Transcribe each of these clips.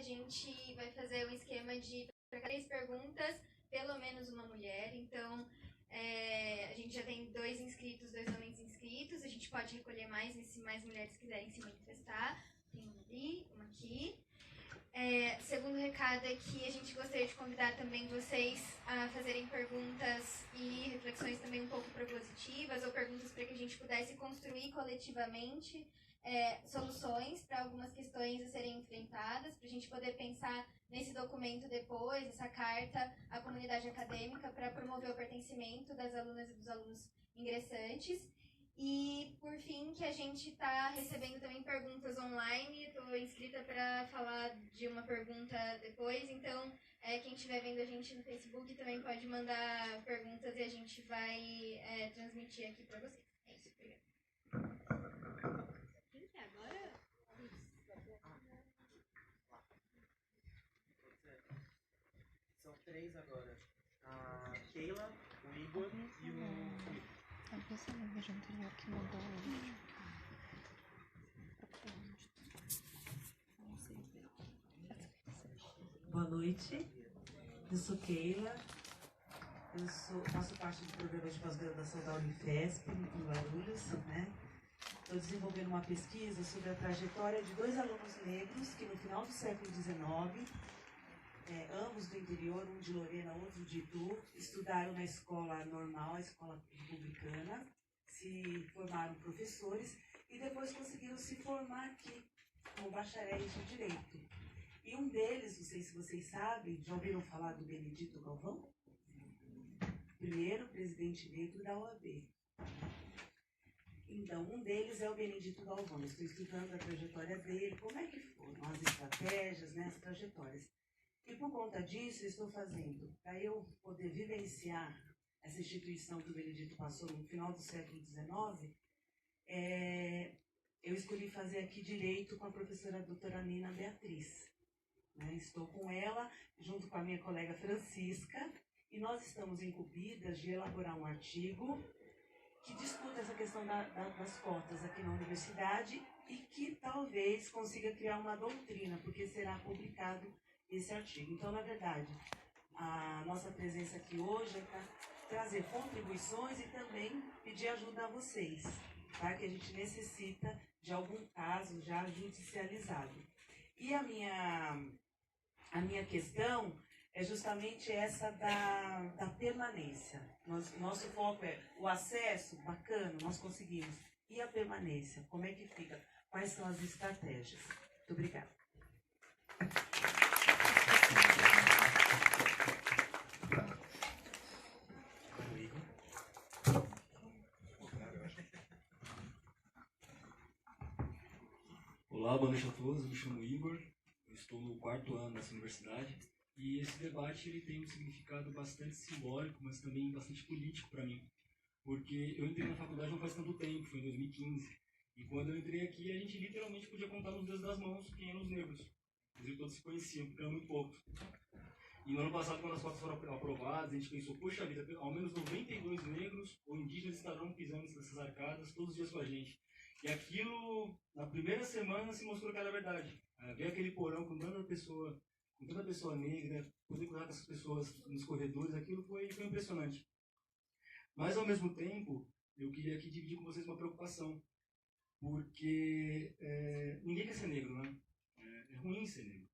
a gente vai fazer um esquema de para 3 perguntas, pelo menos uma mulher. Então, a gente já tem 2 inscritos, 2 homens inscritos. A gente pode recolher mais, se mais mulheres quiserem se manifestar. Tem uma ali, uma aqui. Segundo recado é que a gente gostaria de convidar também vocês a fazerem perguntas e reflexões também um pouco propositivas, ou perguntas para que a gente pudesse construir coletivamente soluções para algumas questões a serem enfrentadas, para a gente poder pensar nesse documento depois, essa carta à comunidade acadêmica para promover o pertencimento das alunas e dos alunos ingressantes. E, por fim, que a gente está recebendo também perguntas online. Estou inscrita para falar de uma pergunta depois, então quem estiver vendo a gente no Facebook também pode mandar perguntas e a gente vai transmitir aqui para vocês. É isso, obrigada. Quem que é agora? São 3 agora. A Keila, o Igor e o... Talvez eu não veja anterior que mandou hoje. Boa noite, eu sou Keila, faço parte do programa de pós-graduação da Unifesp, em Guarulhos, né? Estou desenvolvendo uma pesquisa sobre a trajetória de 2 alunos negros que no final do século XIX, ambos do interior, um de Lorena, outro de Itu, estudaram na escola normal, a escola republicana, se formaram professores e depois conseguiram se formar aqui como bacharéis de Direito. E um deles, não sei se vocês sabem, já ouviram falar do Benedito Galvão? Primeiro presidente negro da OAB. Então, um deles é o Benedito Galvão. Eu estou estudando a trajetória dele, como é que foram as estratégias, né, as trajetórias. E por conta disso, eu estou fazendo, para eu poder vivenciar essa instituição que o Benedito passou no final do século XIX, eu escolhi fazer aqui Direito com a professora doutora Nina Beatriz. Estou com ela, junto com a minha colega Francisca, e nós estamos incumbidas de elaborar um artigo que discuta essa questão das cotas aqui na universidade e que talvez consiga criar uma doutrina, porque será publicado esse artigo. Então, na verdade, a nossa presença aqui hoje é para trazer contribuições e também pedir ajuda a vocês, tá? Que a gente necessita de algum caso já judicializado. E a minha questão é justamente essa da permanência. Nosso foco é o acesso, bacana, nós conseguimos. E a permanência, como é que fica? Quais são as estratégias? Muito obrigada. Olá, boa noite a todos, eu me chamo Igor, eu estou no 4º ano dessa universidade e esse debate ele tem um significado bastante simbólico, mas também bastante político para mim, porque eu entrei na faculdade não faz tanto tempo, foi em 2015, e quando eu entrei aqui a gente literalmente podia contar nos dedos das mãos quem eram os negros, inclusive todos se conheciam, porque eram muito poucos. E no ano passado, quando as cotas foram aprovadas, a gente pensou, poxa vida, ao menos 92 negros ou indígenas estarão pisando nessas arcadas todos os dias com a gente. E aquilo, na primeira semana, se mostrou que era verdade. Ver aquele porão com tanta pessoa negra, poder cuidar dessas pessoas nos corredores, aquilo foi impressionante. Mas, ao mesmo tempo, eu queria aqui dividir com vocês uma preocupação. Porque ninguém quer ser negro, né? É ruim ser negro.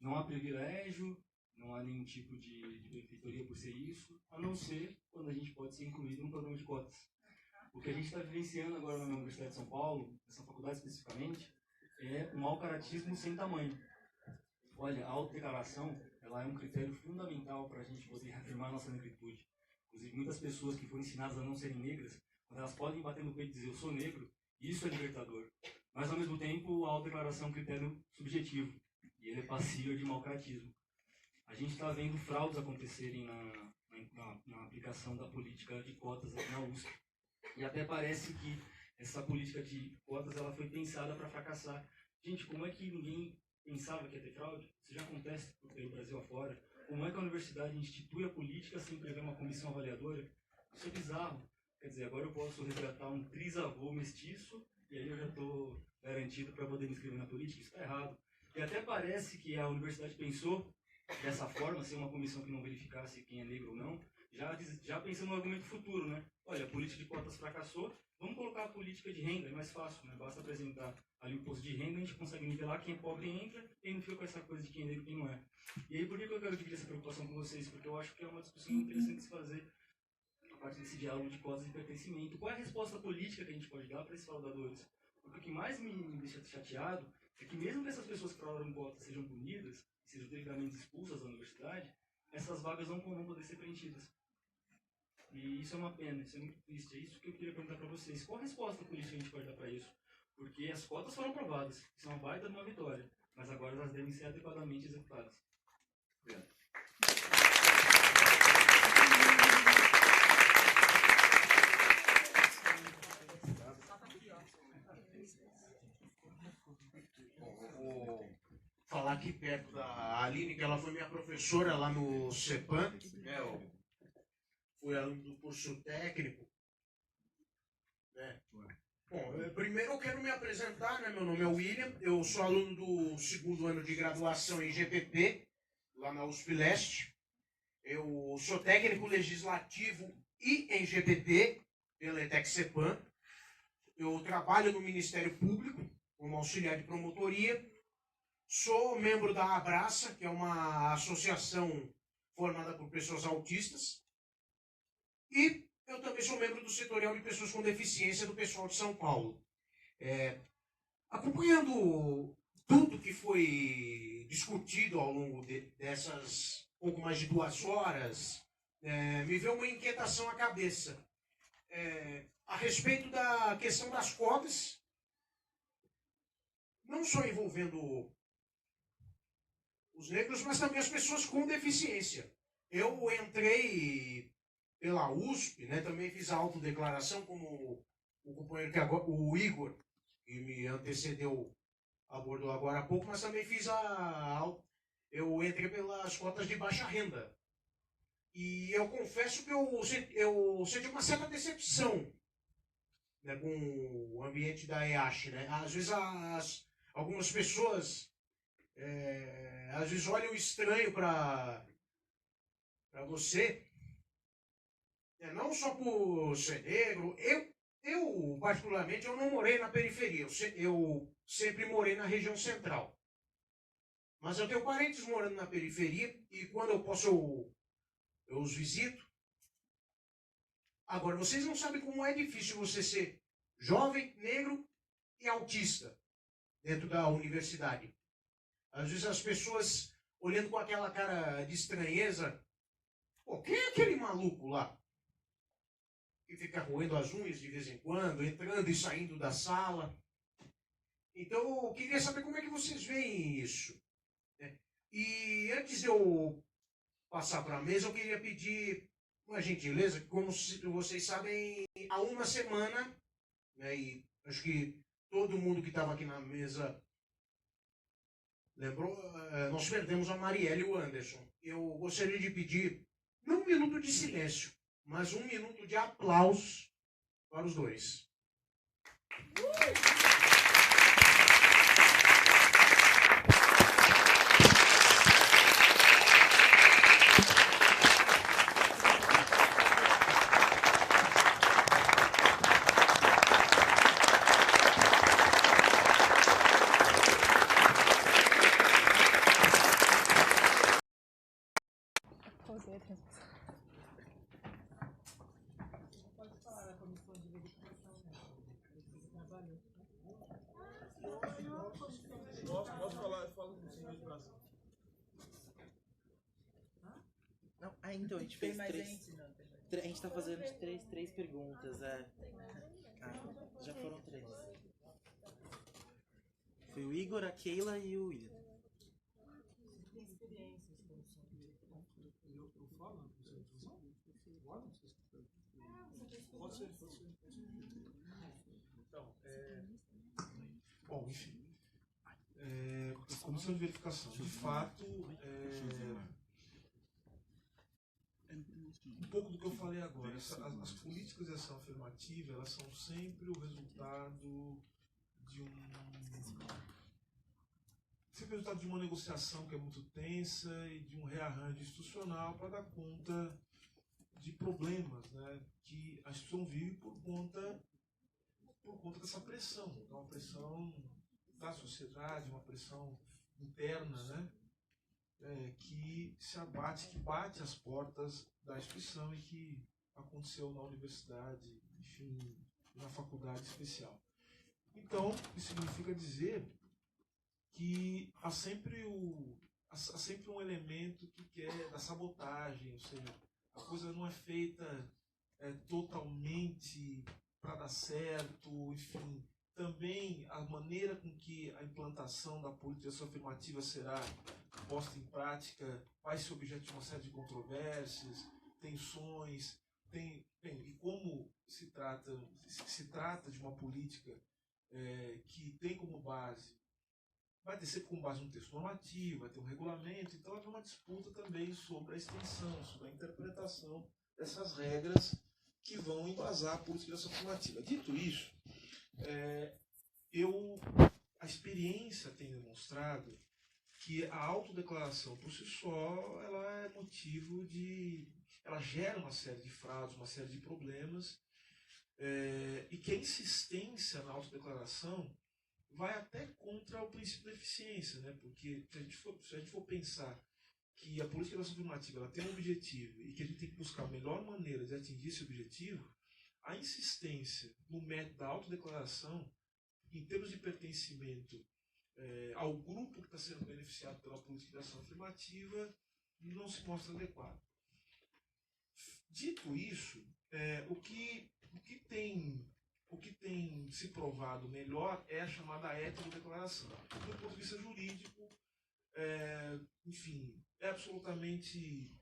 Não há privilégio, não há nenhum tipo de benfeitoria por ser isso, a não ser quando a gente pode ser incluído num programa de cotas. O que a gente está vivenciando agora na Universidade de São Paulo, nessa faculdade especificamente, é um mau caratismo sem tamanho. Olha, a autodeclaração, ela é um critério fundamental para a gente poder reafirmar a nossa negritude. Inclusive, muitas pessoas que foram ensinadas a não serem negras, quando elas podem bater no peito e dizer eu sou negro, isso é libertador. Mas, ao mesmo tempo, a autodeclaração é um critério subjetivo, e ele é passível de mau caratismo. A gente está vendo fraudes acontecerem na aplicação da política de cotas aqui na USP. E até parece que essa política de cotas ela foi pensada para fracassar. Gente, como é que ninguém pensava que ia ter fraude? Isso já acontece pelo Brasil afora. Como é que a universidade institui a política sem prever uma comissão avaliadora? Isso é bizarro. Quer dizer, agora eu posso resgatar um trisavô mestiço e aí eu já estou garantido para poder me inscrever na política. Isso está errado. E até parece que a universidade pensou dessa forma, ser uma comissão que não verificasse quem é negro ou não, já pensando no argumento futuro, né? Olha, a política de cotas fracassou, vamos colocar a política de renda, é mais fácil, né? Basta apresentar ali o imposto de renda, a gente consegue nivelar quem é pobre entra, e não fica com essa coisa de quem é negro e quem não é. E aí, por que eu quero dividir essa preocupação com vocês? Porque eu acho que é uma discussão interessante de se fazer a partir desse diálogo de cotas de pertencimento. Qual é a resposta política que a gente pode dar para esses fraudadores? Porque o que mais me deixa chateado é que mesmo que essas pessoas que fraudaram cotas sejam punidas, sejam devidamente expulsas da universidade, essas vagas não vão poder ser preenchidas. E isso é uma pena, isso é muito triste. É isso que eu queria perguntar para vocês. Qual a resposta política que a gente pode dar para isso? Porque as cotas foram aprovadas, isso é uma baita de uma vitória, mas agora elas devem ser adequadamente executadas. Obrigado. Vou falar aqui perto da Aline, que ela foi minha professora lá no CEPAM, né? Eu fui aluno do curso técnico, né? Bom, primeiro eu quero me apresentar, né? Meu nome é William, eu sou aluno do 2º ano de graduação em GPP, lá na USP Leste. Eu sou técnico legislativo e em GPP, pela ETEC CEPAM. Eu trabalho no Ministério Público, como auxiliar de promotoria. Sou membro da Abraça, que é uma associação formada por pessoas autistas. E eu também sou membro do setorial de pessoas com deficiência do pessoal de São Paulo. Acompanhando tudo que foi discutido ao longo dessas pouco mais de 2 horas, me veio uma inquietação à cabeça a respeito da questão das cotas, não só envolvendo os negros, mas também as pessoas com deficiência. Eu entrei pela USP, né, também fiz a autodeclaração, como o companheiro que agora, o Igor, que me antecedeu, abordou agora há pouco, mas também fiz eu entrei pelas cotas de baixa renda. E eu confesso que eu senti uma certa decepção, né, com o ambiente da EASH, né? Às vezes algumas pessoas às vezes olham estranho para você, não só por ser negro. Eu particularmente, eu não morei na periferia, eu sempre morei na região central. Mas eu tenho parentes morando na periferia e quando eu posso eu os visito. Agora, vocês não sabem como é difícil você ser jovem, negro e autista dentro da universidade. Às vezes as pessoas olhando com aquela cara de estranheza, pô, quem é aquele maluco lá? Que fica roendo as unhas de vez em quando, entrando e saindo da sala. Então, eu queria saber como é que vocês veem isso. E antes de eu passar para a mesa, eu queria pedir uma gentileza, que como vocês sabem, há uma semana, né, e acho que todo mundo que estava aqui na mesa lembrou, nós perdemos a Marielle e o Anderson. Eu gostaria de pedir, não 1 minuto de silêncio, mas 1 minuto de aplausos para os dois. Pausei a transmissão. Pode falar da comissão de verificação, né? Você trabalhou. Posso falar? Fala com o senhor de braço. Não, então, a gente fez a gente tá fazendo três perguntas. Já foram 3. Foi o Igor, a Keila e o William. Então, bom, enfim. Comissão de verificação. De fato, um pouco do que eu falei agora. As políticas de ação afirmativa, elas são sempre o resultado sempre resultado de uma negociação que é muito tensa e de um rearranjo institucional para dar conta de problemas, né, que a instituição vive por conta dessa pressão, uma pressão da sociedade, uma pressão interna, né, que se abate, que bate às portas da instituição e que aconteceu na universidade, enfim, na faculdade especial. Então, isso significa dizer que há sempre um elemento que é da sabotagem, ou seja, a coisa não é feita totalmente para dar certo, enfim. Também a maneira com que a implantação da política afirmativa será posta em prática vai ser objeto de uma série de controvérsias, tensões, e como se trata de uma política que tem como base, vai ter sempre como base um texto normativo, vai ter um regulamento, então haverá uma disputa também sobre a extensão, sobre a interpretação dessas regras que vão embasar a política afirmativa. Dito isso, a experiência tem demonstrado que a autodeclaração por si só, ela é motivo ela gera uma série de fraudes, uma série de problemas, e que a insistência na autodeclaração vai até contra o princípio da eficiência, né? Porque se a gente for pensar que a política afirmativa ela tem um objetivo e que a gente tem que buscar a melhor maneira de atingir esse objetivo, a insistência no método da autodeclaração, em termos de pertencimento ao grupo que está sendo beneficiado pela política de ação afirmativa, não se mostra adequado. Dito isso, o que tem se provado melhor é a chamada heterodeclaração. Do ponto de vista jurídico, enfim, é absolutamente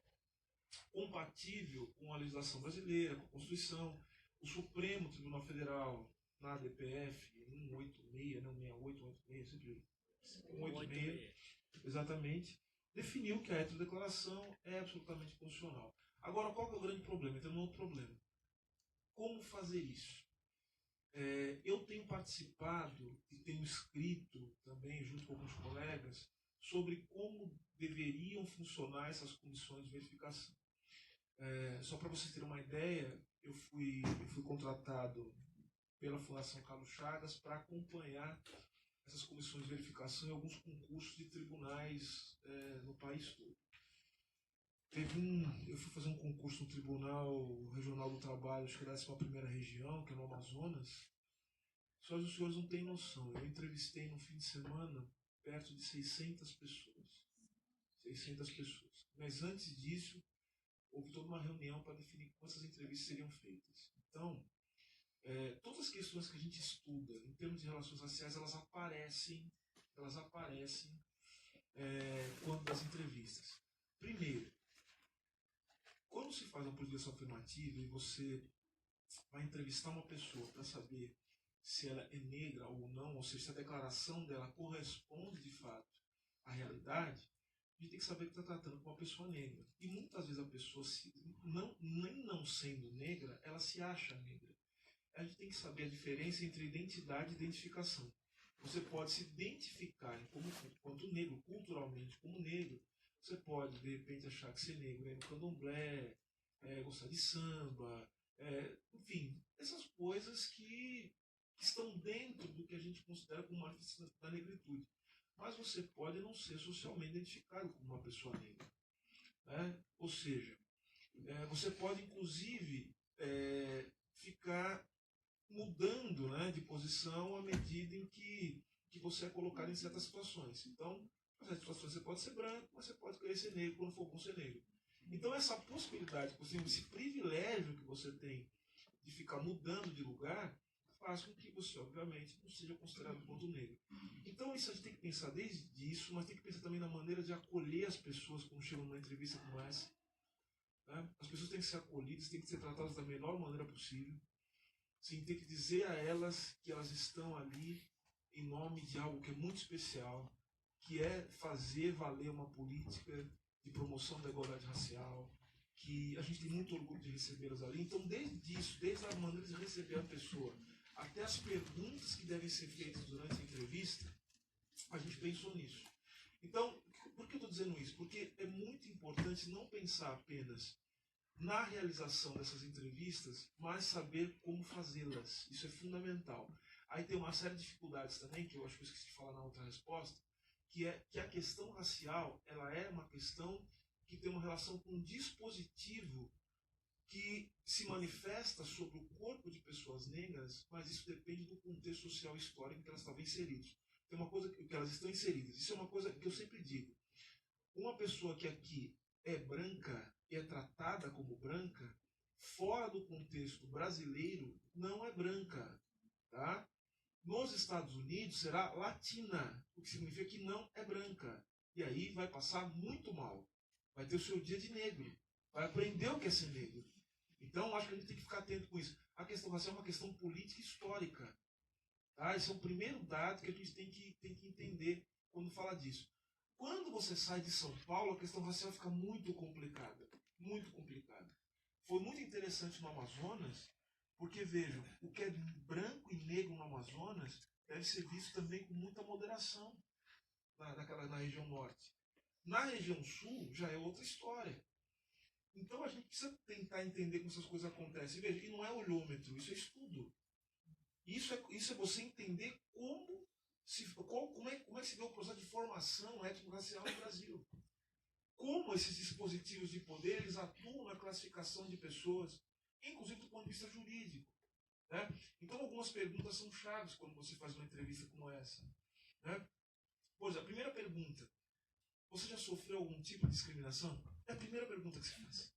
compatível com a legislação brasileira, com a Constituição. O Supremo Tribunal Federal, na DPF 186, não 68, 186, sempre 186, exatamente, definiu que a heterodeclaração é absolutamente constitucional. Agora, qual que é o grande problema? Tem um outro problema. Como fazer isso? Eu tenho participado e tenho escrito também, junto com alguns colegas, sobre como deveriam funcionar essas comissões de verificação. Só para vocês terem uma ideia, eu fui contratado pela Fundação Carlos Chagas para acompanhar essas comissões de verificação em alguns concursos de tribunais no país todo. Eu fui fazer um concurso no Tribunal Regional do Trabalho, acho que da 11ª Região, que é no Amazonas. Só os senhores não têm noção. Eu entrevistei no fim de semana perto de 600 pessoas. 600 pessoas. Mas antes disso, houve toda uma reunião para definir quantas entrevistas seriam feitas. Então, todas as questões que a gente estuda em termos de relações raciais, elas aparecem quando das entrevistas. Primeiro, quando se faz uma política afirmativa e você vai entrevistar uma pessoa para saber se ela é negra ou não, ou seja, se a declaração dela corresponde de fato à realidade, a gente tem que saber que está tratando com uma pessoa negra. E muitas vezes a pessoa, nem não sendo negra, ela se acha negra. A gente tem que saber a diferença entre identidade e identificação. Você pode se identificar enquanto negro, culturalmente como negro. Você pode, de repente, achar que ser negro é no candomblé, gostar de samba, enfim, essas coisas que estão dentro do que a gente considera como manifestação da negritude. Mas você pode não ser socialmente identificado como uma pessoa negra. Né? Ou seja, você pode, inclusive, ficar mudando, né, de posição à medida em que você é colocado em certas situações. Então, em certas situações você pode ser branco, mas você pode querer ser negro quando for bom ser negro. Então, essa possibilidade, esse privilégio que você tem de ficar mudando de lugar, faz com que você, obviamente, não seja considerado enquanto negro. Então, isso a gente tem que pensar desde isso, mas tem que pensar também na maneira de acolher as pessoas quando chegam numa entrevista como essa. Né? As pessoas têm que ser acolhidas, têm que ser tratadas da melhor maneira possível. Sim, tem que dizer a elas que elas estão ali em nome de algo que é muito especial, que é fazer valer uma política de promoção da igualdade racial, que a gente tem muito orgulho de recebê-las ali. Então, desde a maneira de receber a pessoa, até as perguntas que devem ser feitas durante a entrevista, a gente pensou nisso. Então, por que eu estou dizendo isso? Porque é muito importante não pensar apenas na realização dessas entrevistas, mas saber como fazê-las. Isso é fundamental. Aí tem uma série de dificuldades também, que eu acho que eu esqueci de falar na outra resposta, que é que a questão racial, ela é uma questão que tem uma relação com um dispositivo que se manifesta sobre o corpo de pessoas negras, mas isso depende do contexto social e histórico em que elas estavam inseridas. Tem uma coisa que elas estão inseridas. Isso é uma coisa que eu sempre digo. Uma pessoa que aqui é branca e é tratada como branca, fora do contexto brasileiro, não é branca. Tá? Nos Estados Unidos será latina, o que significa que não é branca. E aí vai passar muito mal. Vai ter o seu dia de negro. Vai aprender o que é ser negro. Então, acho que a gente tem que ficar atento com isso. A questão racial é uma questão política e histórica. Tá? Esse é o primeiro dado que a gente tem que entender quando fala disso. Quando você sai de São Paulo, a questão racial fica muito complicada. Muito complicada. Foi muito interessante no Amazonas, porque, vejam, o que é branco e negro no Amazonas deve ser visto também com muita moderação na região norte. Na região sul, já é outra história. Então, a gente precisa tentar entender como essas coisas acontecem. Veja, e não é olhômetro, isso é estudo. Isso é você entender como é que se deu o processo de formação étnico-racial no Brasil. Como esses dispositivos de poder eles atuam na classificação de pessoas, inclusive do ponto de vista jurídico. Né? Então, algumas perguntas são chaves quando você faz uma entrevista como essa. Né? Pois, a primeira pergunta: você já sofreu algum tipo de discriminação? É a primeira pergunta que se faz.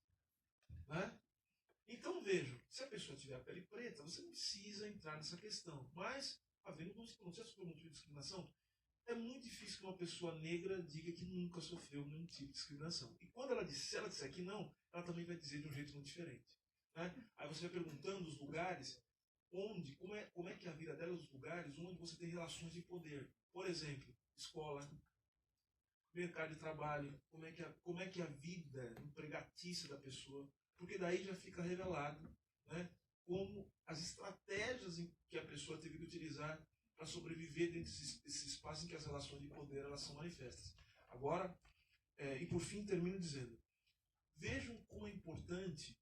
Né? Então, vejam, se a pessoa tiver a pele preta, você não precisa entrar nessa questão. Mas, havendo não já sofreu algum tipo de discriminação, é muito difícil que uma pessoa negra diga que nunca sofreu nenhum tipo de discriminação. E quando se ela disser que não, ela também vai dizer de um jeito muito diferente. Né? Aí você vai perguntando os lugares onde, como é que é a vida dela, os lugares onde você tem relações de poder. Por exemplo, escola, mercado de trabalho, como é que é a vida empregatícia da pessoa, porque daí já fica revelado, né, como as estratégias que a pessoa teve que utilizar para sobreviver dentro desse espaço em que as relações de poder elas são manifestas. Agora, e por fim termino dizendo, vejam como é importante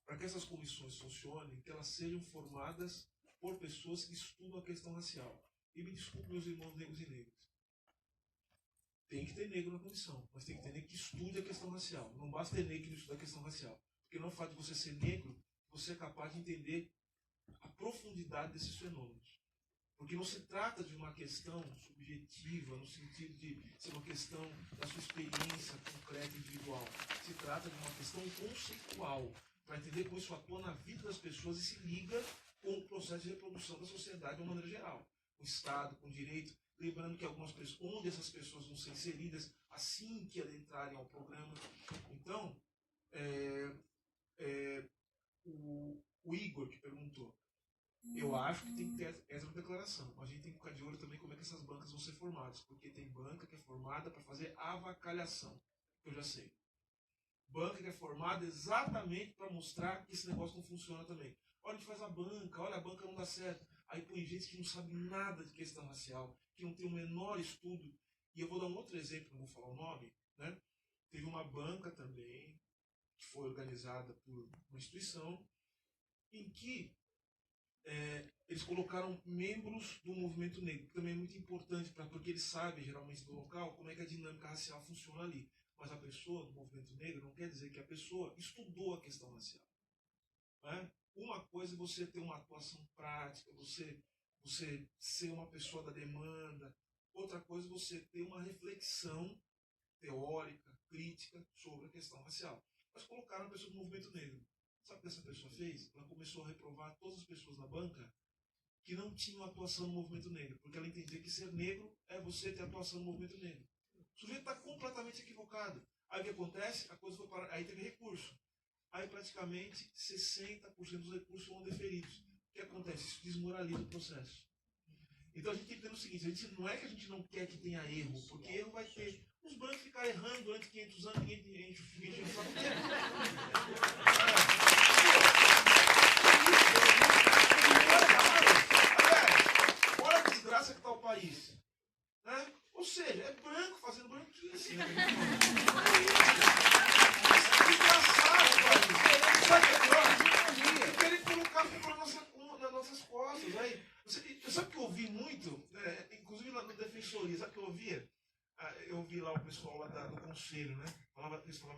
para que essas comissões funcionem, que elas sejam formadas por pessoas que estudam a questão racial. E me desculpe, meus irmãos negros e negras. Tem que ter negro na comissão, mas tem que ter negro que estude a questão racial. Não basta ter negro que não estuda a questão racial. Porque não é o fato de você ser negro, você é capaz de entender a profundidade desses fenômenos. Porque não se trata de uma questão subjetiva, no sentido de ser uma questão da sua experiência concreta e individual. Se trata de uma questão conceitual, para entender como isso atua na vida das pessoas e se liga com o processo de reprodução da sociedade de uma maneira geral. Com o Estado, com o direito. Lembrando que algumas pessoas, onde essas pessoas vão ser inseridas assim que elas entrarem ao programa. Então, o Igor que perguntou, eu acho que tem que ter essa declaração. A gente tem que ficar de olho também como é que essas bancas vão ser formadas, porque tem banca que é formada para fazer avacalhação, que eu já sei. Banca que é formada exatamente para mostrar que esse negócio não funciona também. Olha, a gente faz a banca, olha, a banca não dá certo. Aí põe gente que não sabe nada de questão racial, que não tem o menor estudo. E eu vou dar um outro exemplo, não vou falar o nome, né? Teve uma banca também, que foi organizada por uma instituição, em que eles colocaram membros do movimento negro, que também é muito importante, porque eles sabem, geralmente, do local, como é que a dinâmica racial funciona ali. Mas a pessoa do movimento negro não quer dizer que a pessoa estudou a questão racial. Né? Uma coisa é você ter uma atuação prática, você ser uma pessoa da demanda. Outra coisa é você ter uma reflexão teórica, crítica sobre a questão racial. Mas colocaram a pessoa do movimento negro. Sabe o que essa pessoa fez? Ela começou a reprovar todas as pessoas na banca que não tinham atuação no movimento negro, porque ela entendia que ser negro é você ter atuação no movimento negro. O sujeito está completamente equivocado. Aí o que acontece? A coisa foi parar. Aí teve recurso. Aí praticamente 60% dos recursos foram deferidos. O que acontece? Isso desmoraliza o processo. Então a gente tem que ter o seguinte, não é que a gente não quer que tenha erro, porque erro vai ter. Os bancos ficarem errando durante 500 anos, ninguém enche o saco.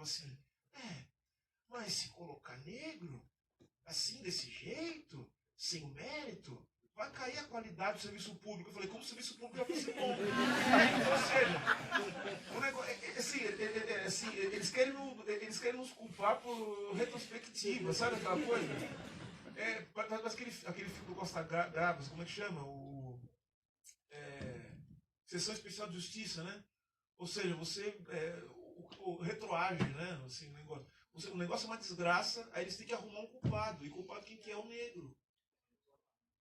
assim, mas se colocar negro, assim, desse jeito, sem o mérito, vai cair a qualidade do serviço público. Eu falei, como o serviço público já fosse bom. Ou seja, o negócio, assim, eles querem nos culpar por retrospectiva, sabe aquela coisa? Parece aquele filme do Costa Gavras, como é que chama? Sessão Especial de Justiça, né? Ou seja, você retroage, né? Assim, o negócio é uma desgraça, aí eles têm que arrumar um culpado. E culpado quem que é? O negro.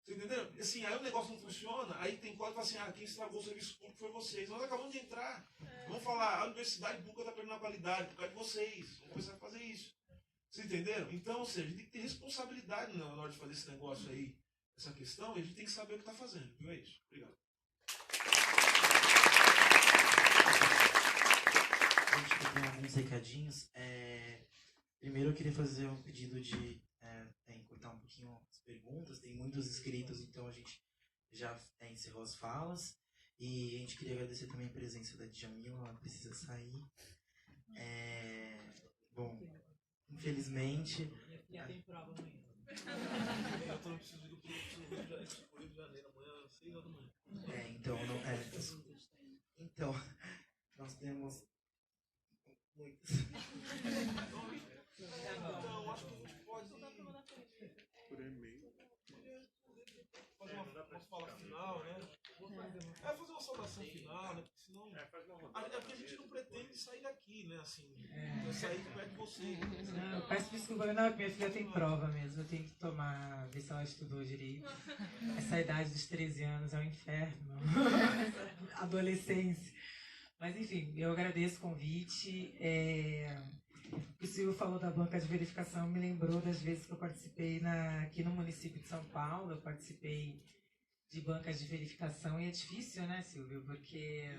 Você entendeu? Assim, aí o negócio não funciona, aí tem quase que falar assim, quem estragou o serviço público foi vocês. Nós acabamos de entrar. Vamos falar, a universidade pública está perdendo a qualidade por causa de vocês. Vamos começar a fazer isso. Vocês entenderam? Então, ou seja, a gente tem que ter responsabilidade na hora de fazer esse negócio aí, essa questão, e a gente tem que saber o que está fazendo. Viu? É isso. Obrigado. Gente, tem alguns recadinhos. Primeiro eu queria fazer um pedido de encurtar um pouquinho as perguntas. Tem muitos inscritos, então a gente já encerrou as falas. E a gente queria agradecer também a presença da Djamila, ela precisa sair. Bom, infelizmente... Eu tenho prova amanhã. Eu não preciso ir do Rio de Janeiro amanhã, 6 horas da manhã. Então, nós temos muitos. Então, acho que a gente pode por e-mail fazer uma fala final, né? Fazer uma saudação final, né? Porque senão. Porque a gente não pretende sair daqui, né? Assim, sair de perto de vocês. Não, peço desculpa, não, minha filha tem prova mesmo. Eu tenho que tomar, ver se ela estudou direito. Essa idade dos 13 anos é um inferno. Adolescência. Mas enfim, eu agradeço o convite. O Silvio falou da banca de verificação, me lembrou das vezes que eu participei aqui no município de São Paulo. Eu participei de bancas de verificação e é difícil, né, Silvio? Porque,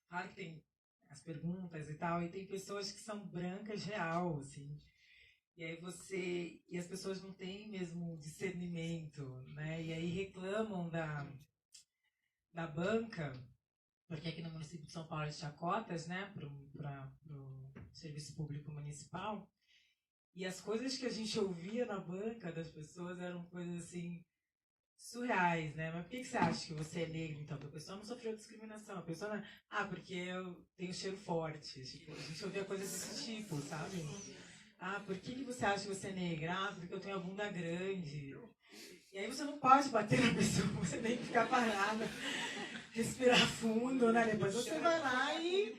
claro que tem as perguntas e tal, e tem pessoas que são brancas real, assim. E aí e as pessoas não têm mesmo discernimento, né? E aí reclamam da banca, porque aqui no município de São Paulo a gente tinha cotas, né, para o serviço público municipal, e as coisas que a gente ouvia na banca das pessoas eram coisas assim surreais, né? Mas por que você acha que você é negro, então? Porque a pessoa não sofreu discriminação, a pessoa não... porque eu tenho cheiro forte, tipo, a gente ouvia coisas desse tipo, sabe? Por que você acha que você é negra? Porque eu tenho a bunda grande. E aí você não pode bater na pessoa, você tem que ficar parada, respirar fundo, né? Depois você vai lá e...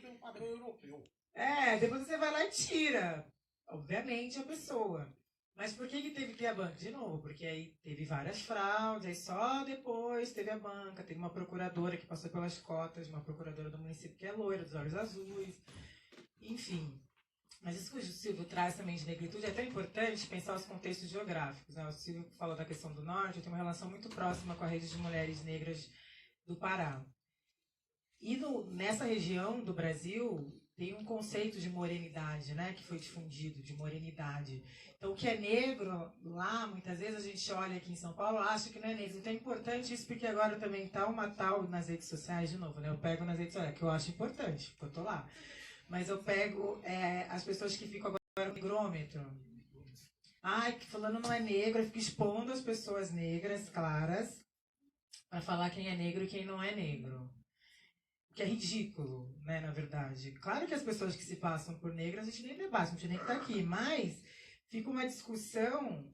depois você vai lá e tira, obviamente, a pessoa. Mas por que teve que ter a banca? De novo, porque aí teve várias fraudes, aí só depois teve a banca, teve uma procuradora que passou pelas cotas, uma procuradora do município que é loira, dos olhos azuis, enfim. Mas isso que o Silvio traz também de negritude é tão importante pensar os contextos geográficos, né? O Silvio falou da questão do norte, eu tenho uma relação muito próxima com a rede de mulheres negras do Pará. E nessa região do Brasil tem um conceito de morenidade, né, que foi difundido, de morenidade. Então, o que é negro lá, muitas vezes a gente olha aqui em São Paulo, acha que não é negro. Então é importante isso, porque agora também está uma tal nas redes sociais, de novo, né? Eu pego nas redes sociais, que eu acho importante, porque eu tô lá. Mas eu pego as pessoas que ficam agora no negrômetro. Que fulano não é negro, eu fico expondo as pessoas negras, claras, para falar quem é negro e quem não é negro. Que é ridículo, né, na verdade. Claro que as pessoas que se passam por negras, a gente nem debate, a gente nem está aqui, mas fica uma discussão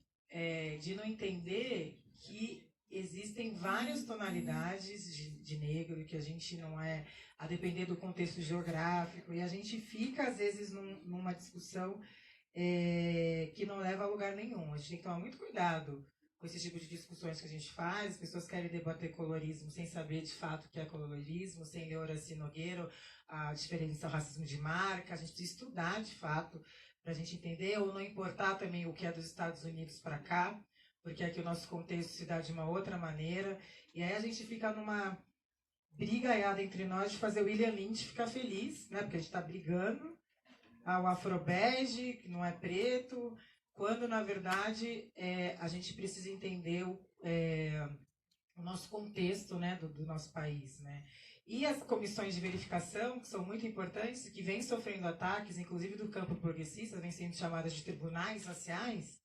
de não entender que existem várias tonalidades de negro, que a gente não é, a depender do contexto geográfico, e a gente fica, às vezes, numa discussão que não leva a lugar nenhum. A gente tem que tomar muito cuidado com esse tipo de discussões que a gente faz. As pessoas querem debater colorismo sem saber de fato o que é colorismo, sem ler Horaci Nogueira, a diferença do racismo de marca. A gente precisa estudar de fato para a gente entender, ou não importar também o que é dos Estados Unidos para cá, porque aqui o nosso contexto se dá de uma outra maneira. E aí a gente fica numa brigaiada entre nós de fazer o William Lynch ficar feliz, né? Porque a gente está brigando ao afrobege, que não é preto, quando, na verdade, a gente precisa entender o nosso contexto, né, do nosso país, né? E as comissões de verificação, que são muito importantes, que vêm sofrendo ataques, inclusive do campo progressista, vêm sendo chamadas de tribunais raciais,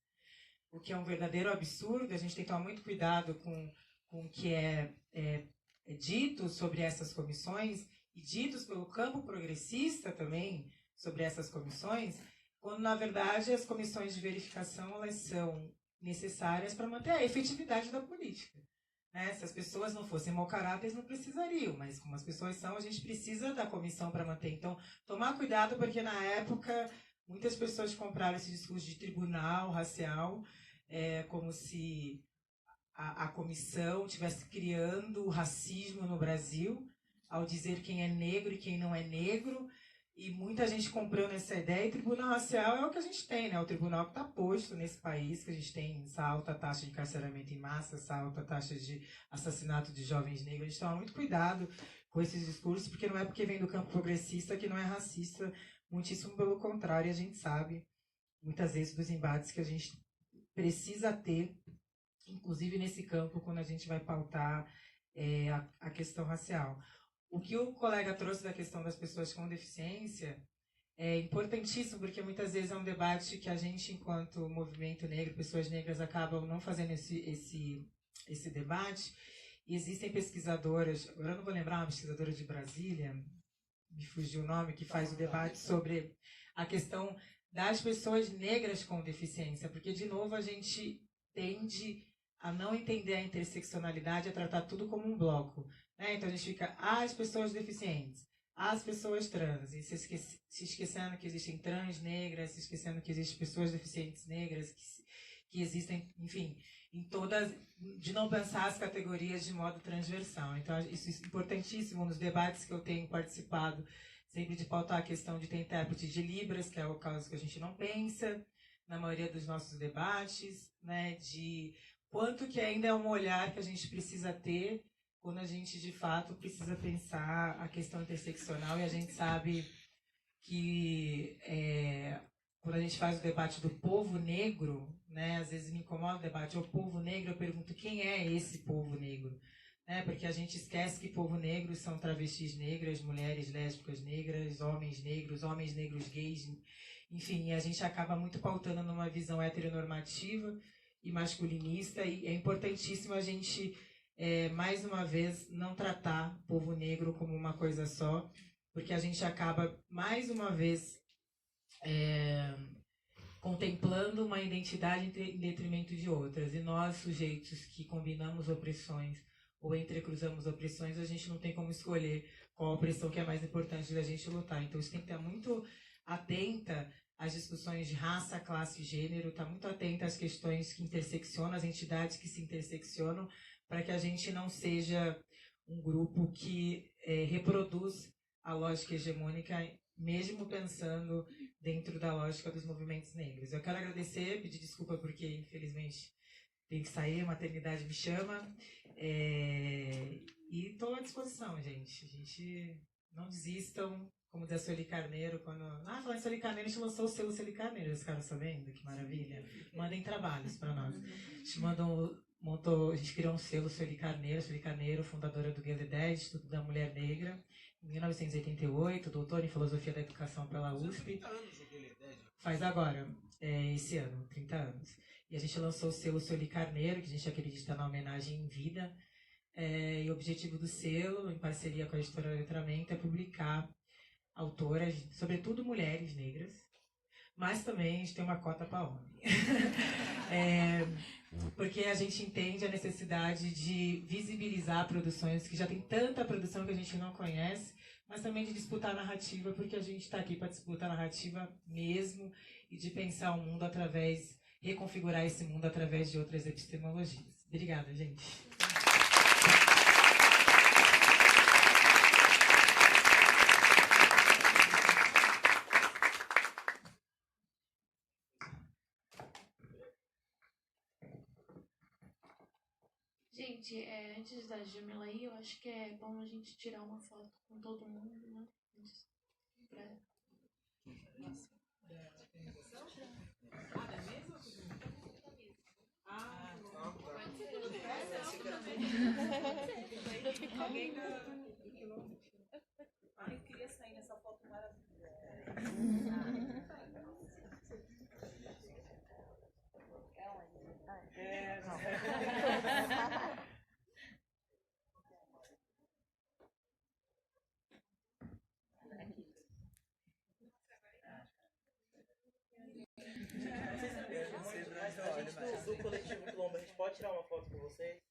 o que é um verdadeiro absurdo. A gente tem que tomar muito cuidado com o que é dito sobre essas comissões, e ditos pelo campo progressista também sobre essas comissões, quando, na verdade, as comissões de verificação elas são necessárias para manter a efetividade da política. Né? Se as pessoas não fossem mau caráter, não precisariam, mas como as pessoas são, a gente precisa da comissão para manter. Então, tomar cuidado, porque na época muitas pessoas compraram esse discurso de tribunal racial, como se a comissão estivesse criando o racismo no Brasil, ao dizer quem é negro e quem não é negro, e muita gente comprando essa ideia, e tribunal racial é o que a gente tem, né? O tribunal que está posto nesse país, que a gente tem essa alta taxa de encarceramento em massa, essa alta taxa de assassinato de jovens negros. A gente toma muito cuidado com esses discursos, porque não é porque vem do campo progressista que não é racista, muitíssimo pelo contrário. A gente sabe, muitas vezes, dos embates que a gente precisa ter, inclusive nesse campo, quando a gente vai pautar a questão racial. O que o colega trouxe da questão das pessoas com deficiência é importantíssimo, porque muitas vezes é um debate que a gente, enquanto movimento negro, pessoas negras, acabam não fazendo esse debate. E existem pesquisadoras, agora eu não vou lembrar, uma pesquisadora de Brasília, me fugiu o nome, que faz o debate sobre a questão das pessoas negras com deficiência, porque, de novo, a gente tende a não entender a interseccionalidade, a tratar tudo como um bloco. Né? Então a gente fica, as pessoas deficientes, as pessoas trans, e se esquecendo que existem trans negras, se esquecendo que existem pessoas deficientes negras, que existem, enfim, em todas, de não pensar as categorias de modo transversal. Então isso é importantíssimo nos debates que eu tenho participado, sempre de pautar a questão de ter intérprete de Libras, que é o caso que a gente não pensa na maioria dos nossos debates, né? De quanto que ainda é um olhar que a gente precisa ter quando a gente, de fato, precisa pensar a questão interseccional. E a gente sabe que quando a gente faz o debate do povo negro, né, às vezes me incomoda o debate, o povo negro, eu pergunto quem é esse povo negro? Né, porque a gente esquece que povo negro são travestis negras, mulheres lésbicas negras, homens negros gays, enfim, a gente acaba muito pautando numa visão heteronormativa e masculinista, e é importantíssimo a gente, mais uma vez, não tratar o povo negro como uma coisa só, porque a gente acaba, mais uma vez, contemplando uma identidade em detrimento de outras. E nós, sujeitos que combinamos opressões ou entrecruzamos opressões, a gente não tem como escolher qual opressão que é mais importante da gente lutar. Então, isso tem que estar muito atenta às discussões de raça, classe e gênero, estar muito atenta às questões que interseccionam, às entidades que se interseccionam, para que a gente não seja um grupo que reproduz a lógica hegemônica, mesmo pensando dentro da lógica dos movimentos negros. Eu quero agradecer, pedir desculpa porque, infelizmente, tenho que sair, a maternidade me chama, e estou à disposição, gente. Não desistam, como diz a Sueli Carneiro, quando... falando em Sueli Carneiro, a gente lançou o selo Sueli Carneiro, esse cara sabendo, que maravilha. Mandem trabalhos para nós. A gente criou um selo Sueli Carneiro, fundadora do Guia de 10, Instituto da Mulher Negra, em 1988, doutora em Filosofia da Educação pela USP. Faz agora, esse ano, 30 anos. E a gente lançou o selo Sueli Carneiro, que a gente acredita na homenagem em vida. E o objetivo do selo, em parceria com a editora Letramento, é publicar autoras, sobretudo mulheres negras, mas também a gente tem uma cota para homem. Porque a gente entende a necessidade de visibilizar produções, que já tem tanta produção que a gente não conhece, mas também de disputar a narrativa, porque a gente está aqui para disputar a narrativa mesmo e de pensar o mundo reconfigurar esse mundo através de outras epistemologias. Obrigada, gente. Gente, antes da Jamila aí, eu acho que é bom a gente tirar uma foto com todo mundo, né? Alguém A gente do coletivo Quilombo, a gente pode tirar uma foto com vocês?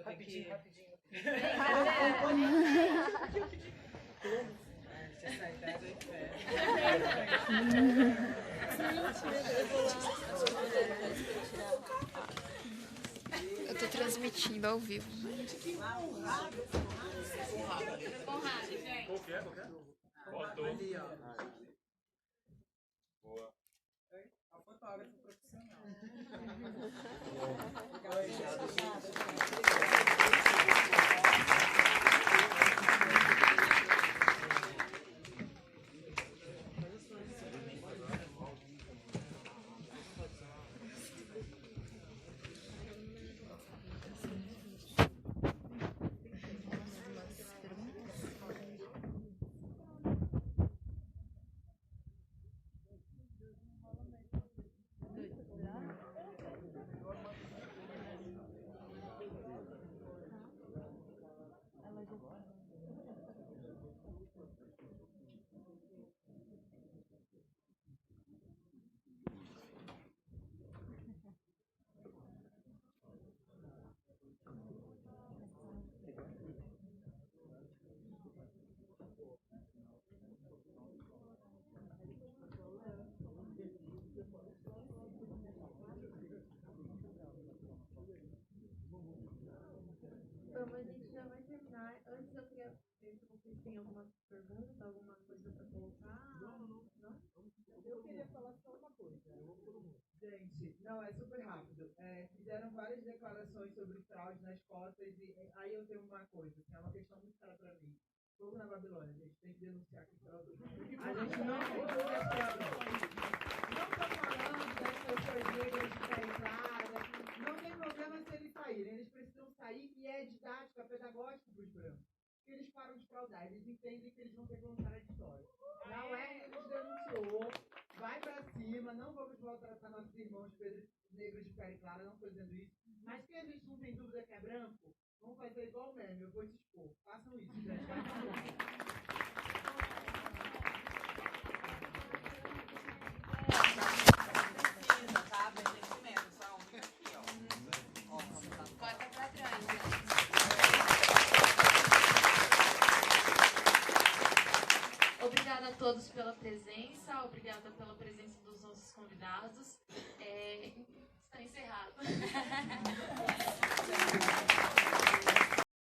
Rapidinho. Essa idade é inferno. Eu tô transmitindo ao vivo. Qual que é? Botou. Ali, ó. Boa. A fotógrafo profissional. Então, a gente já vai terminar. Antes eu queria ver se vocês têm alguma pergunta, alguma coisa para colocar. Não? Eu queria falar só uma coisa. Gente, não, é super rápido. Fizeram várias declarações sobre fraude nas cotas e aí eu tenho uma coisa, que é uma questão muito cara para mim. Fogo na Babilônia, a gente tem que denunciar que fraude. A gente não está falando das pessoas negras escravizadas. Não tem problema se eles saírem. Eles precisam sair e é didático, é pedagógico para os brancos. Porque eles param de fraudar, eles entendem que eles vão ter que contar a história. Não é que eles denunciou, vai para cima, não vamos maltratar nossos irmãos negros de pele clara, não estou dizendo isso. Mas quem a gente não tem dúvida que é branco, vamos fazer igual o meme, eu vou te expor. Façam isso, gente. Obrigada a todos pela presença, obrigada pela presença dos nossos convidados. Está encerrado.